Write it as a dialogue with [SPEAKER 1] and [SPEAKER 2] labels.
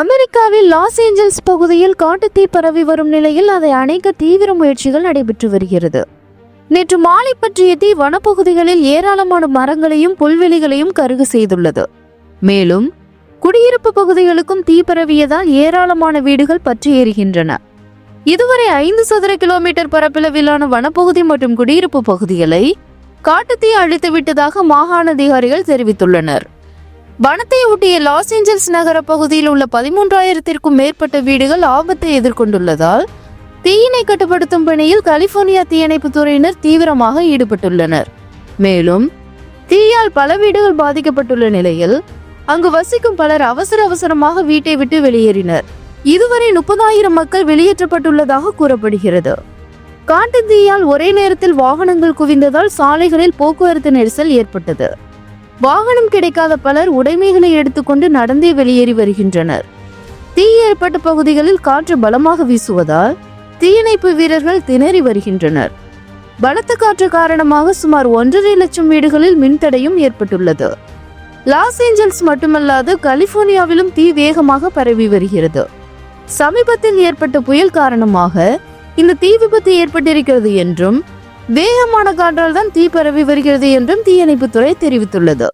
[SPEAKER 1] அமெரிக்காவில் Los Angeles பகுதியில் காட்டுத்தீ பரவி வரும் நிலையில் அதை அணைக்க தீவிர முயற்சிகள் நடைபெற்று வருகிறது. நேற்று மாலை பற்றிய தீ வனப்பகுதிகளில் ஏராளமான மரங்களையும் புல்வெளிகளையும் கருகு செய்துள்ளது. மேலும் குடியிருப்பு பகுதிகளுக்கும் தீ பரவியதால் ஏராளமான வீடுகள் பற்றி எரிகின்றன. இதுவரை 5 சதுர கிலோமீட்டர் பரப்பளவிலான வனப்பகுதி மற்றும் குடியிருப்பு பகுதிகளை காட்டுத்தீ அழித்து விட்டதாக மாகாண அதிகாரிகள் தெரிவித்துள்ளனர். வனத்தை ஒட்டிய லாஸ் ஏஞ்சல்ஸ் நகர பகுதியில் உள்ள 13,000த்திற்கும் மேற்பட்ட வீடுகள் ஆபத்தை எதிர்கொண்டுள்ளதால் தீயினை கட்டுப்படுத்தும் பணியில் கலிபோர்னியா தீயணைப்பு துறையினர் தீவிரமாக ஈடுபட்டுள்ளனர். மேலும் தீயால் பல வீடுகள் பாதிக்கப்பட்டுள்ள நிலையில் அங்கு வசிக்கும் பலர் அவசரமாக வீட்டை விட்டு வெளியேறினர். இதுவரை 30,000 மக்கள் வெளியேற்றப்பட்டுள்ளதாக கூறப்படுகிறது. காட்டு தீயால் ஒரே நேரத்தில் வாகனங்கள் குவிந்ததால் சாலைகளில் போக்குவரத்து நெரிசல் ஏற்பட்டது. வாகனம் கிடைக்காத பலர் உடைமைகளை எடுத்துக்கொண்டு நடந்தே வெளியேறி வருகின்றனர். தீ ஏற்பட்ட பகுதிகளில் காற்று பலமாக வீசுவதால் தீயணைப்பு வீரர்கள் திணறி வருகின்றனர். பலத்த காற்று காரணமாக சுமார் 1.5 லட்சம் வீடுகளில் மின்தடையும் ஏற்பட்டுள்ளது. லாஸ் ஏஞ்சல்ஸ் மட்டுமல்லாது கலிபோர்னியாவிலும் தீ வேகமாக பரவி வருகிறது. சமீபத்தில் ஏற்பட்ட புயல் காரணமாக இந்த தீ விபத்து ஏற்பட்டிருக்கிறது என்றும் வேகமான காற்றால் தான் தீ பரவி வருகிறது என்றும் தீயணைப்புத்துறை தெரிவித்துள்ளது.